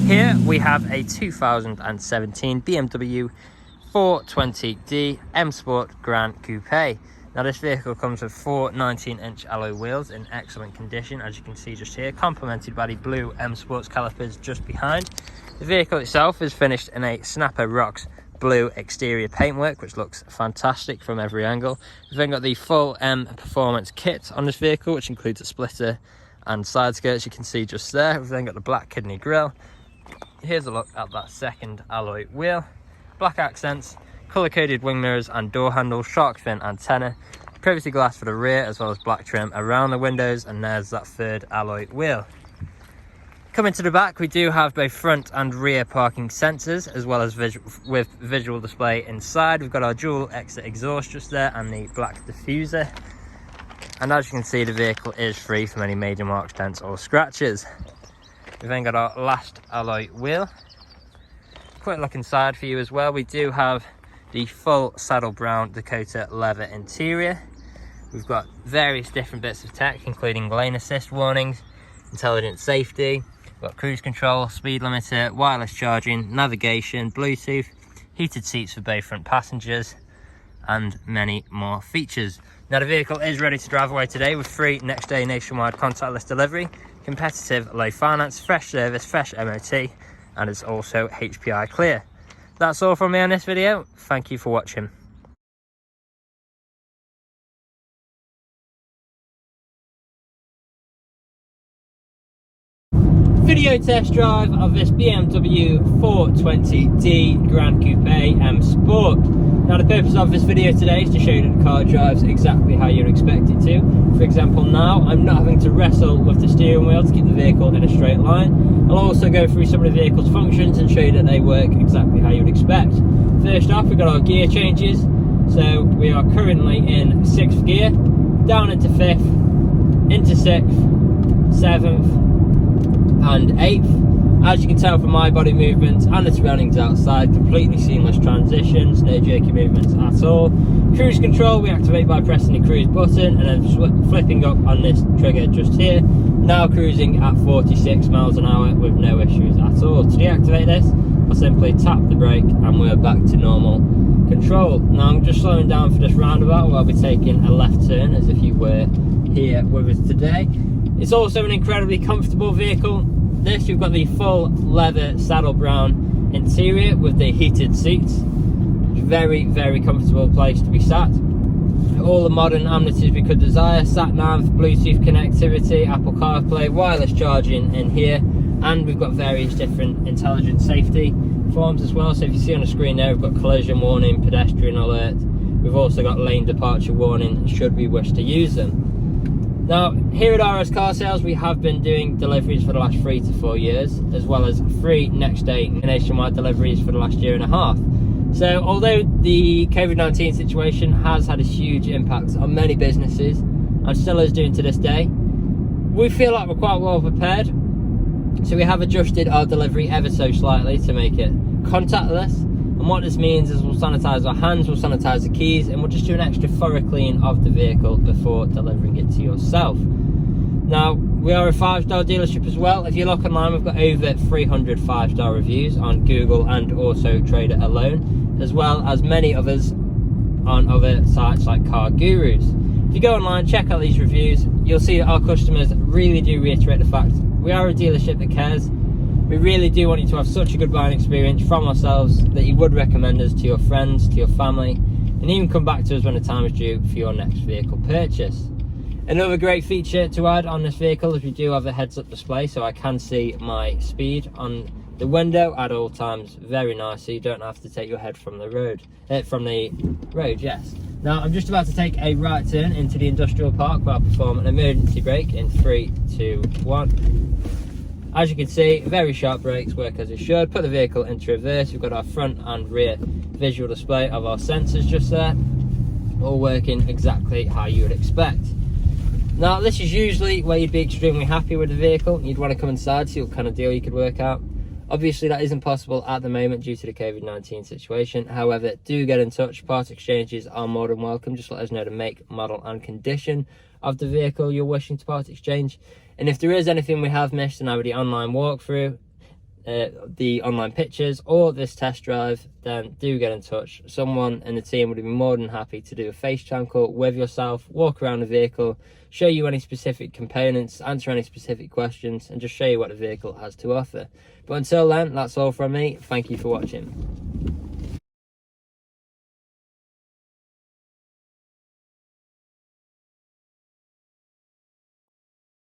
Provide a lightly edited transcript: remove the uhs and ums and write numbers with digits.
Here we have a 2017 BMW 420d M Sport Gran Coupe. Now this vehicle comes with four 19-inch alloy wheels in excellent condition, as you can see just here, complemented by the blue M Sports calipers just behind. The vehicle itself is finished in a Snapper Rocks blue exterior paintwork, which looks fantastic from every angle. We've then got the full M Performance kit on this vehicle, which includes a splitter and side skirts, you can see just there. We've then got the black kidney grille. Here's a look at that second alloy wheel. Black accents, colour-coded wing mirrors and door handles, shark fin antenna, privacy glass for the rear, as well as black trim around the windows, and there's that third alloy wheel. Coming to the back, we do have both front and rear parking sensors, as well as visual display inside. We've got our dual exit exhaust just there and the black diffuser. And as you can see, the vehicle is free from any major marks, dents or scratches. We've then got our last alloy wheel. Quick look inside for you as well. We do have the full saddle brown Dakota leather interior. We've got various different bits of tech, including lane assist warnings, intelligent safety. We've got cruise control, speed limiter, wireless charging, navigation, Bluetooth, heated seats for both front passengers, and many more features. Now the vehicle is ready to drive away today with free next day nationwide contactless delivery, competitive low finance, fresh service, fresh MOT, and it's also HPI clear. That's all from me on this video. Thank you for watching. Video test drive of this BMW 420d Gran Coupe M Sport. Now the purpose of this video today is to show you that the car drives exactly how you'd expect it to. For example, now I'm not having to wrestle with the steering wheel to keep the vehicle in a straight line. I'll also go through some of the vehicle's functions and show you that they work exactly how you'd expect. First off, we've got our gear changes. So we are currently in 6th gear, down into 5th, into 6th, 7th, and 8th. As you can tell from my body movements and the surroundings outside, completely seamless transitions, no jerky movements at all. Cruise control we activate by pressing the cruise button and then flipping up on this trigger just here. Now cruising at 46 miles an hour with no issues at all. To deactivate this, I'll simply tap the brake and we're back to normal control. Now I'm just slowing down for this roundabout where I'll be taking a left turn as if you were here with us today. It's also an incredibly comfortable vehicle. This, you've got the full leather saddle brown interior with the heated seats. Very, very comfortable place to be sat. All the modern amenities we could desire: sat nav, Bluetooth connectivity, Apple CarPlay, wireless charging in here, and we've got various different intelligent safety forms as well. So if you see on the screen there, we've got collision warning, pedestrian alert. We've also got lane departure warning should we wish to use them. Now, here at RS Car Sales, we have been doing deliveries for the last 3 to 4 years, as well as free next day nationwide deliveries for the last 1.5 years. So, although the COVID-19 situation has had a huge impact on many businesses, and still is doing to this day, we feel like we're quite well prepared. So we have adjusted our delivery ever so slightly to make it contactless. And what this means is we'll sanitize our hands, we'll sanitize the keys, and we'll just do an extra thorough clean of the vehicle before delivering it to yourself. Now, we are a 5-star dealership as well. If you look online, we've got over 300 5-star reviews on Google and Autotrader alone, as well as many others on other sites like Car Gurus. If you go online, check out these reviews, you'll see that our customers really do reiterate the fact we are a dealership that cares. We really do want you to have such a good buying experience from ourselves that you would recommend us to your friends, to your family, and even come back to us when the time is due for your next vehicle purchase. Another great feature to add on this vehicle is we do have a heads-up display, so I can see my speed on the window at all times very nicely. You don't have to take your head from the road, yes. Now I'm just about to take a right turn into the industrial park where I'll perform an emergency brake in 3, 2, 1. As you can see, very sharp brakes work as it should. Put the vehicle into reverse. We've got our front and rear visual display of our sensors just there, all working exactly how you would expect. Now this is usually where you'd be extremely happy with the vehicle. You'd want to come inside, see what kind of deal you could work out. Obviously that isn't possible at the moment due to the COVID-19 situation. However, do get in touch. Part exchanges are more than welcome. Just let us know the make, model and condition of the vehicle you're wishing to part exchange. And if there is anything we have missed in either the online walkthrough, the online pictures, or this test drive, then do get in touch. Someone in the team would be more than happy to do a FaceTime call with yourself, walk around the vehicle, show you any specific components, answer any specific questions, and just show you what the vehicle has to offer. But until then, that's all from me. Thank you for watching.